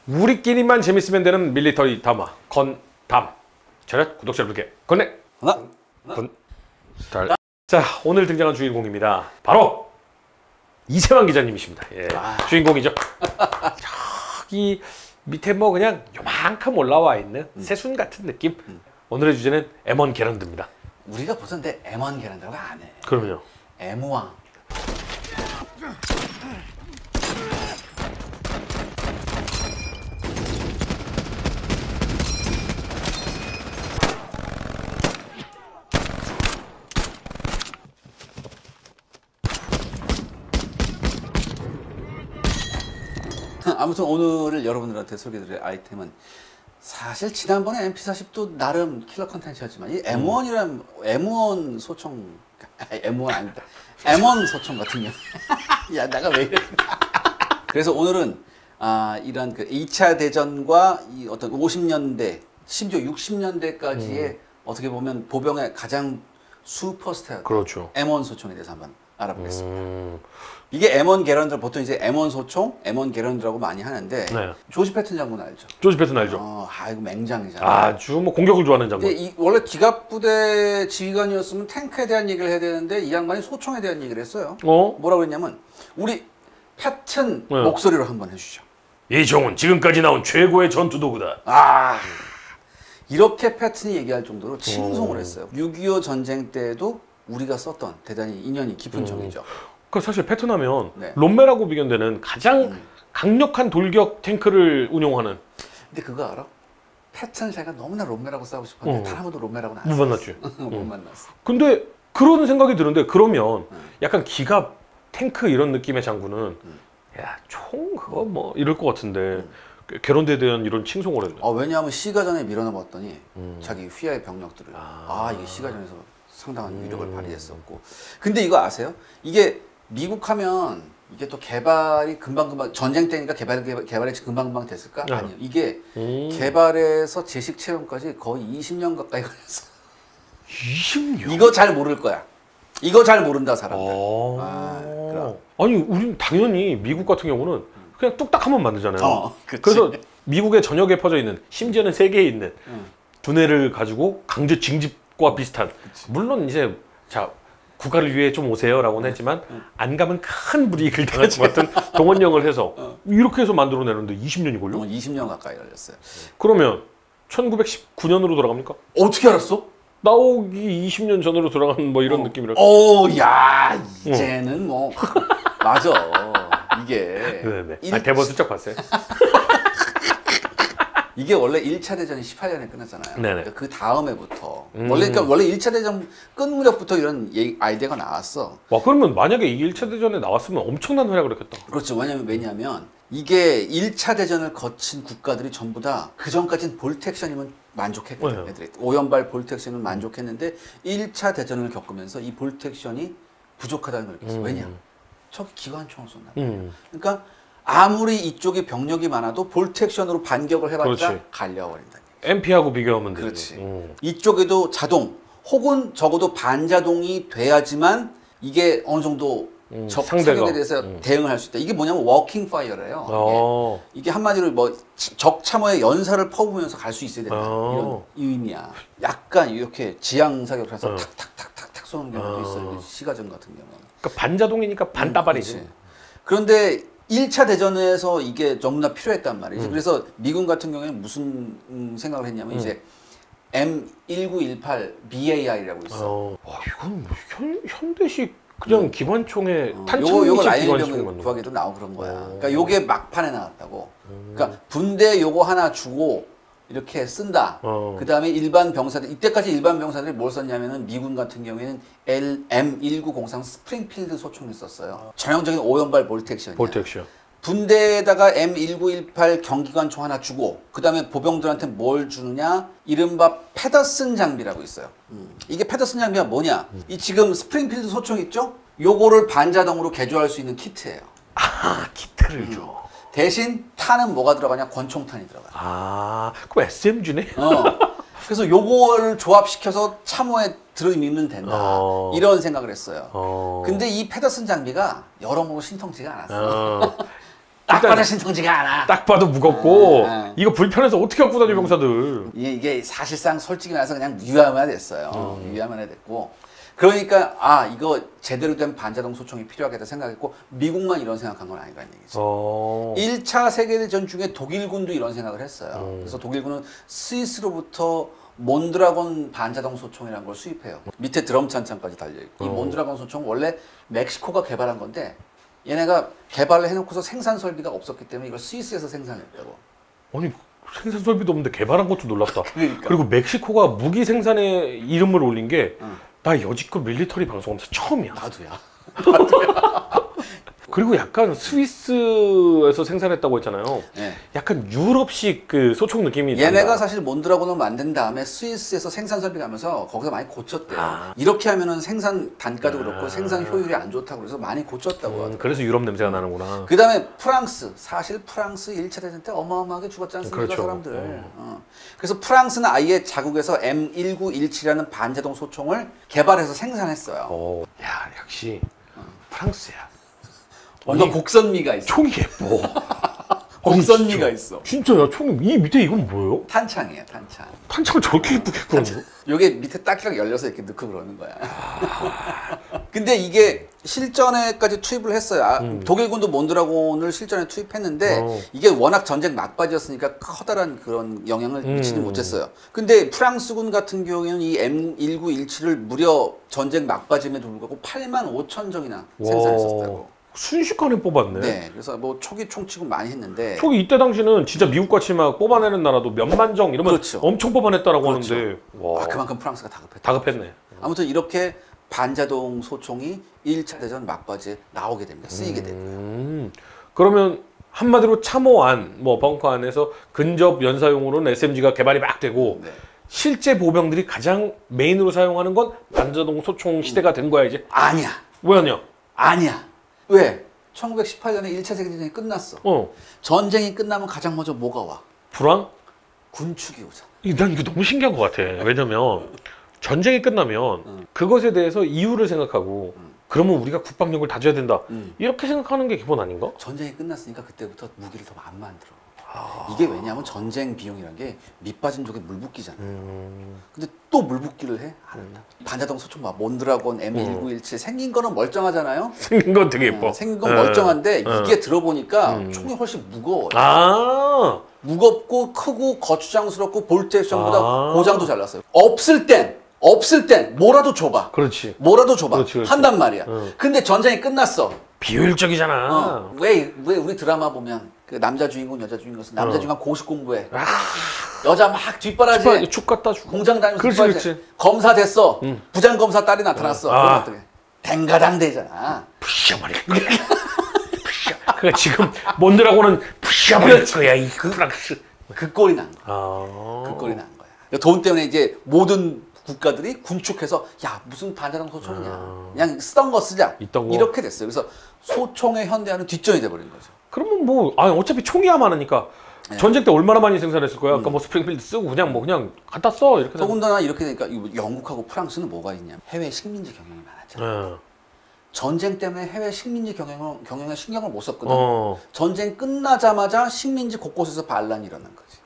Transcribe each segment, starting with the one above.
우리끼리만 재밌으면 되는 밀리터리 드라마 건담. 차렷 구독자 여러분께 건네. 하나. 자, 오늘 등장한 주인공입니다. 바로 이세환 기자님이십니다. 예, 주인공이죠. 저기 밑에 뭐 그냥 요만큼 올라와 있는 새순 같은 느낌. 오늘의 주제는 M1 게런드입니다. 우리가 보던데 M1 게런드라고 안 해. 그럼요. M1. 아무튼 오늘 여러분들한테 소개드릴 아이템은 사실 지난번에 MP40도 나름 킬러 컨텐츠였지만 이 M1이란 M1 소총 M1 아니다 M1 소총 같은 경우 야 내가 왜 이래 그래서 오늘은 이런 그 2차 대전과 이 어떤 50년대 심지어 60년대까지의 어떻게 보면 보병의 가장 슈퍼스타 그렇죠. M1 소총에 대해서 한번 알아보겠습니다. 이게 M1 게런드 보통 이제 M1 소총, M1 게런드라고 많이 하는데 네. 조지 패튼 장군 알죠? 조지 패튼 알죠? 이거 맹장이잖아. 아주 뭐 공격을 좋아하는 장군. 근데 원래 기갑부대 지휘관이었으면 탱크에 대한 얘기를 해야 되는데 이 양반이 소총에 대한 얘기를 했어요. 뭐라고 그랬냐면 우리 패튼 목소리로 한번 해주죠. 이 총은 지금까지 나온 최고의 전투 도구다. 이렇게 패튼이 얘기할 정도로 칭송을 했어요. 6.25 전쟁 때에도 우리가 썼던 대단히 인연이 깊은 총이죠. 그 사실 패튼하면 롬메라고 비견되는 가장 강력한 돌격 탱크를 운용하는. 근데 그거 알아? 패튼 제가 너무나 롬메라고 싸우고 싶었는데 단 한 번도 롬메라고는 안 못 만났지. 못 만났어. 근데 그런 생각이 드는데 그러면 약간 기갑 탱크 이런 느낌의 장군은 야, 총 그거 뭐 이럴 것 같은데 게런드에 대한 이런 칭송을 했네. 왜냐하면 시가전에 밀어넣었더니 자기 휘하의 병력들을 이게 시가전에서 상당한 위력을 발휘했었고. 근데 이거 아세요? 이게 미국 하면 이게 또 개발이 금방금방 전쟁 때니까 개발이 금방금방 됐을까? 아니요. 이게 개발에서 제식 채용까지 거의 20년 가까이 걸렸어. 20년? 이거 잘 모를 거야. 이거 잘 모른다 사람들. 그럼. 아니 우린 당연히 미국 같은 경우는 그냥 뚝딱 하면 만들잖아요. 그래서 미국의 전역에 퍼져 있는 심지어는 세계에 있는 두뇌를 가지고 강제 징집과 비슷한 물론 이제 자 국가를 위해 좀 오세요라고는 했지만 안 가면 큰 불이익을 당할 것 같은 동원령을 해서 이렇게 해서 만들어내는데 20년이 걸려? 20년 가까이 걸렸어요. 그러면 1919년으로 돌아갑니까? 어떻게 알았어? 나오기 20년 전으로 돌아가는 뭐 이런 느낌이라. 야 이제는 뭐 맞아 이게. 네네. 대본 슬쩍 봤어요. 이게 원래 1차 대전이 18년에 끝났잖아요. 그러니까 그 다음에부터 원래 1차 대전 끝 무렵부터 이런 아이디어가 나왔어. 와 그러면 만약에 이 1차 대전에 나왔으면 엄청난 활약을 했겠다. 그렇죠. 왜냐면 이게 1차 대전을 거친 국가들이 전부 다 그 전까지는 볼트 액션이면 만족했거든. 애들이 오연발 볼트 액션은 만족했는데 1차 대전을 겪으면서 이 볼트 액션이 부족하다는 걸 느꼈어. 왜냐? 저기 기관총을 쏜다. 그러니까 아무리 이쪽이 병력이 많아도 볼트 액션으로 반격을 해봤자 갈려버린다. MP하고 비교하면 되지. 그렇지. 이쪽에도 자동 혹은 적어도 반자동이 돼야지만 이게 어느 정도 적 사격에 대해서 대응을 할 수 있다. 이게 뭐냐면 워킹 파이어래요. 이게 한마디로 뭐 적 참호의 연사를 퍼부으면서 갈 수 있어야 된다. 이런 의미야. 약간 이렇게 지향 사격을 해서 탁탁탁탁탁 쏘는 경우도 있어요. 시가전 같은 경우는. 그러니까 반자동이니까 반따발이지. 그런데 1차 대전에서 이게 너무나 필요했단 말이지. 그래서 미군 같은 경우에는 무슨 생각을 했냐면 이제 M1918 BAI라고 있어. 이건 뭐 현대식 그냥 기관총의 탄창식 요거 기관총 구하기도 나오고 그런 거야. 그러니까 요게 막판에 나왔다고. 그러니까 군대 요거 하나 주고 이렇게 쓴다. 그 다음에 일반 병사들, 이때까지 일반 병사들이 뭘 썼냐면은 미군 같은 경우에는 M1903 스프링필드 소총을 썼어요. 전형적인 오연발 볼트 액션이야. 볼트 액션. 군대에다가 M1918 경기관총 하나 주고 그 다음에 보병들한테 뭘 주느냐? 이른바 패더슨 장비라고 있어요. 이게 패더슨 장비가 뭐냐? 이 지금 스프링필드 소총 있죠? 요거를 반자동으로 개조할 수 있는 키트예요. 키트를 줘. 대신 탄은 뭐가 들어가냐? 권총탄이 들어가. 그럼 SMG네? 그래서 요거를 조합시켜서 참호에 들어있으면 된다. 이런 생각을 했어요. 근데 이 패더슨 장비가 여러모로 신통치가 않았어. 딱 봐도 신통지가 않아. 딱 봐도 무겁고 이거 불편해서 어떻게 갖고 다녀 병사들. 이게 사실상 솔직히 말해서 그냥 유야만 됐어요. 유야만 됐고 그러니까 이거 제대로 된 반자동 소총이 필요하겠다 생각했고 미국만 이런 생각한 건 아니라는 얘기죠. 1차 세계대전 중에 독일군도 이런 생각을 했어요. 그래서 독일군은 스위스로부터 몬드라곤 반자동 소총이라는 걸 수입해요. 밑에 드럼 찬창까지 달려있고 이 몬드라곤 소총 원래 멕시코가 개발한 건데 얘네가 개발을 해놓고서 생산 설비가 없었기 때문에 이걸 스위스에서 생산했다고. 아니 생산 설비도 없는데 개발한 것도 놀랍다. 그러니까. 그리고 멕시코가 무기 생산에 이름을 올린 게 나 여지껏 밀리터리 방송하면서 처음이야. 나도야. 그리고 약간 스위스에서 생산했다고 했잖아요. 네. 약간 유럽식 그 소총 느낌이 얘네가 난다. 사실 몬드라곤을 만든 다음에 스위스에서 생산 설비가 하면서 거기서 많이 고쳤대요. 이렇게 하면은 생산 단가도 그렇고 생산 효율이 안 좋다고 그래서 많이 고쳤다고 하더라고요. 그래서 유럽 냄새가 나는구나. 그 다음에 프랑스. 사실 프랑스 1차 대전 때 어마어마하게 죽었지 않습니까? 그렇죠. 사람들. 그래서 프랑스는 아예 자국에서 M1917이라는 반자동 소총을 개발해서 생산했어요. 야 역시 프랑스야. 뭔가 곡선미가 있어. 총이 예뻐. 곡선미가 있어. 진짜야. 총이 이 밑에 이건 뭐예요? 탄창이에요, 탄창. 탄창을 저렇게 예쁘게 그러네. 요게 밑에 딱이랑 열려서 이렇게 넣고 그러는 거야. 근데 이게 실전에까지 투입을 했어요. 독일군도 몬드라곤을 실전에 투입했는데 이게 워낙 전쟁 막바지였으니까 커다란 그런 영향을 미치지 못했어요. 근데 프랑스군 같은 경우에는 이 M1917을 무려 전쟁 막바지임에도 불구하고 85,000정이나 생산했었다고. 순식간에 뽑았네. 네, 그래서 뭐 초기 총치고 많이 했는데 초기 이때 당시는 진짜 미국같이 막 뽑아내는 나라도 몇만 정 이러면 그렇죠. 엄청 뽑아냈다라고 그렇죠. 하는데 와. 그만큼 프랑스가 다급했다. 다급했네. 아무튼 이렇게 반자동 소총이 1차 대전 막바지에 나오게 됩니다. 쓰이게 됩니다. 그러면 한마디로 참호 안, 뭐 벙커 안에서 근접 연사용으로는 SMG가 개발이 막 되고 네. 실제 보병들이 가장 메인으로 사용하는 건 반자동 소총 시대가 된 거야 이제? 아니야. 왜냐? 아니야. 왜? 1918년에 1차 세계대전이 끝났어. 전쟁이 끝나면 가장 먼저 뭐가 와? 불황? 군축이 오잖아. 난 이거 너무 신기한 것 같아. 왜냐면 전쟁이 끝나면 그것에 대해서 이유를 생각하고 그러면 우리가 국방력을 다져야 된다. 이렇게 생각하는 게 기본 아닌가? 전쟁이 끝났으니까 그때부터 무기를 더 안 만들어. 이게 왜냐하면 전쟁 비용이란 게 밑빠진 족에 물 붓기잖아. 근데 또 물 붓기를 해? 안 한다. 반자동 소총 봐. 몬드라곤 M1917 생긴 거는 멀쩡하잖아요. 생긴 건 되게 예뻐. 생긴 건 멀쩡한데 이게 들어보니까 총이 훨씬 무거워요. 무겁고 크고 거추장스럽고 볼트 액션보다 고장도 잘 났어요. 없을 땐 뭐라도 줘봐. 그렇지. 뭐라도 줘봐. 그렇지. 한단 말이야. 근데 전쟁이 끝났어. 비효율적이잖아. 왜 우리 드라마 보면 그 남자 주인공 여자 주인공에서 남자 주인공 고시 공부해. 여자 막 뒷바라지에 축 갖다 주고. 공장 다니면서 그렇지, 뒷바라지에 그렇지. 검사 됐어. 부장 검사 딸이 나타났어. 그럼 어떻게? 댕가당 되잖아. 부셔버릴 거야. 그러니까 지금 몬드라고는 부셔버릴 거야 이 프랑스. 그 꼴이 난 거야. 그 꼴이 난 거야. 돈 때문에 이제 모든 국가들이 군축해서 야 무슨 반자동 소총이냐. 그냥 쓰던 거 쓰자. 있던 거. 이렇게 됐어요. 그래서 소총의 현대화는 뒷전이 돼버린 거죠. 그러면 뭐 어차피 총이야 많으니까 전쟁 때 얼마나 많이 생산했을 거야. 아까 뭐 스프링필드 쓰고 그냥 갖다 써 이렇게. 더군다나 이렇게 되니까 영국하고 프랑스는 뭐가 있냐? 해외 식민지 경영이 많았잖아. 전쟁 때문에 해외 식민지 경영에 신경을 못 썼거든. 전쟁 끝나자마자 식민지 곳곳에서 반란이 일어난 거지.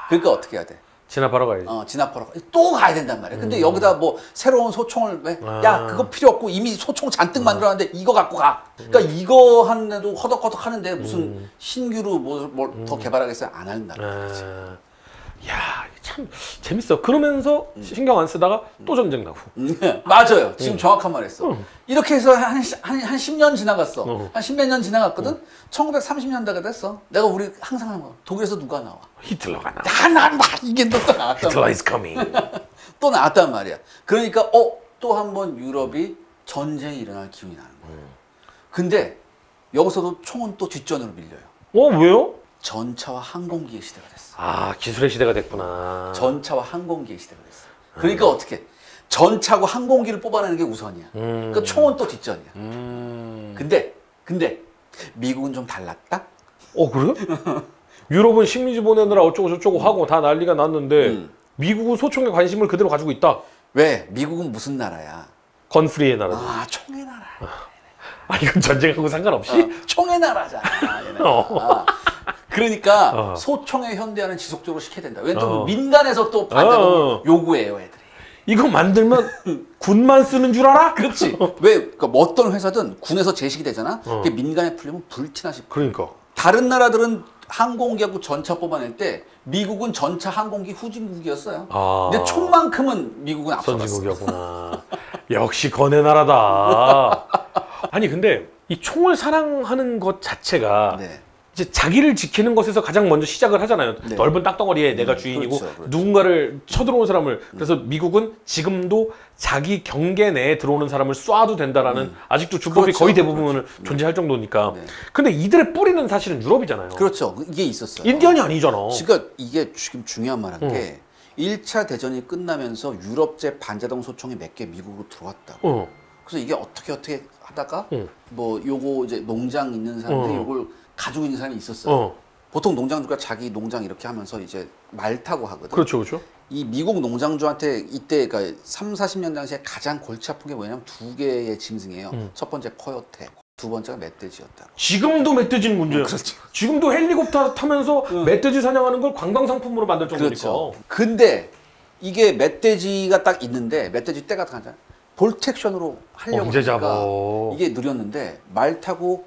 그러니까 어떻게 해야 돼? 진압하러 가야지. 진압하러 또 가야 된단 말이야. 근데 여기다 뭐 새로운 소총을 왜? 야 그거 필요 없고 이미 소총 잔뜩 만들어놨는데 이거 갖고 가. 그러니까 이거 하는데도 허덕허덕 하는데 무슨 신규로 뭘 더 개발하겠어요? 안 한다. 야, 참 재밌어. 그러면서 신경 안 쓰다가 또 전쟁 나고. 맞아요. 지금 정확한 말 했어. 이렇게 해서 한 10년 지나갔어. 한 10몇 년 지나갔거든? 1930년대가 됐어. 내가 우리 항상 하는 거. 독일에서 누가 나와? 히틀러가 나와. 나 이게 또 나왔단 Hitler is coming. 또 나왔단 말이야. 그러니까 또 한 번 유럽이 전쟁이 일어날 기운이 나는 거야. 근데 여기서도 총은 또 뒷전으로 밀려요. 왜요? 전차와 항공기의 시대가 됐어. 기술의 시대가 됐구나. 전차와 항공기의 시대가 됐어. 그러니까 어떻게? 전차고 항공기를 뽑아내는 게 우선이야. 그러니까 총은 또 뒷전이야. 근데 미국은 좀 달랐다? 그래? 유럽은 식민지 보내느라 어쩌고 저쩌고 하고 다 난리가 났는데 미국은 소총에 관심을 그대로 가지고 있다. 왜? 미국은 무슨 나라야? 건프리의 나라지. 총의 나라. 이건 전쟁하고 상관없이? 총의 나라잖아. 그러니까 소총의 현대화는 지속적으로 시켜야 된다. 왜냐면 민간에서 또 반자동을 요구해요, 애들이. 이거 만들면 군만 쓰는 줄 알아? 그렇지. 왜? 그러니까 뭐 어떤 회사든 군에서 제식이 되잖아. 그게 민간에 풀리면 불티나 싶어. 그러니까. 다른 나라들은 항공기하고 전차 뽑아낼 때 미국은 전차 항공기 후진국이었어요. 근데 총만큼은 미국은 앞서갔어. 선진국이었구나. 역시 거네 나라다. 아니 근데 이 총을 사랑하는 것 자체가 네. 이제 자기를 지키는 것에서 가장 먼저 시작을 하잖아요. 네. 넓은 땅덩어리에 내가 주인이고 그렇죠. 누군가를 쳐들어오는 사람을 그래서 미국은 지금도 자기 경계 내에 들어오는 사람을 쏴도 된다라는 아직도 주법이 그렇죠. 거의 대부분을 존재할 정도니까. 네. 근데 이들의 뿌리는 사실은 유럽이잖아요. 그렇죠. 이게 있었어요. 인디언이 아니잖아. 그러니까 이게 지금 중요한 말 한 게 1차 대전이 끝나면서 유럽제 반자동 소총이 몇 개 미국으로 들어왔다고. 그래서 이게 어떻게 하다가 뭐 요거 이제 농장 있는 사람들이 요걸 가지고 있는 사람이 있었어요. 보통 농장주가 자기 농장 이렇게 하면서 이제 말 타고 하거든. 그렇죠, 그렇죠. 이 미국 농장주한테 이때 그러니까 3, 40년 당시에 가장 골치 아픈 게 뭐냐면 두 개의 짐승이에요. 첫 번째 코요테, 두 번째가 멧돼지였다. 지금도 멧돼지는 문제예요. 그렇죠. 지금도 헬리콥터 타면서 멧돼지 사냥하는 걸 관광 상품으로 만들 정도니까. 그렇죠. 근데 이게 멧돼지가 딱 있는데 멧돼지 떼가 가잖아. 볼텍션으로 하려고 언제 하니까 잡어? 이게 느렸는데 말 타고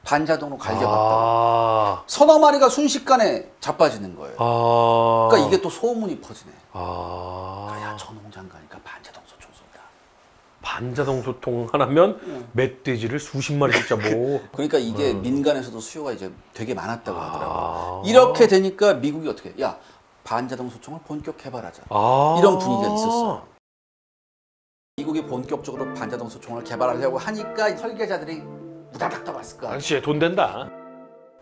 반자동으로 갈겨갔다. 서너 마리가 순식간에 자빠지는 거예요. 그러니까 이게 또 소문이 퍼지네. 야, 저 농장 가니까 반자동 소총 쏜다. 반자동 소총 하나면 멧돼지를 수십 마리씩 잡고. 그러니까 이게 민간에서도 수요가 이제 되게 많았다고 하더라고요. 이렇게 되니까 미국이 어떻게 해? 야, 반자동 소총을 본격 개발하자. 이런 분위기가 있었어. 미국이 본격적으로 반자동 소총을 개발하려고 하니까 설계자들이 우다닥 떠봤을 거야. 당시에 돈 된다.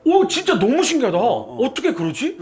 오, 진짜 너무 신기하다. 어떻게 그러지?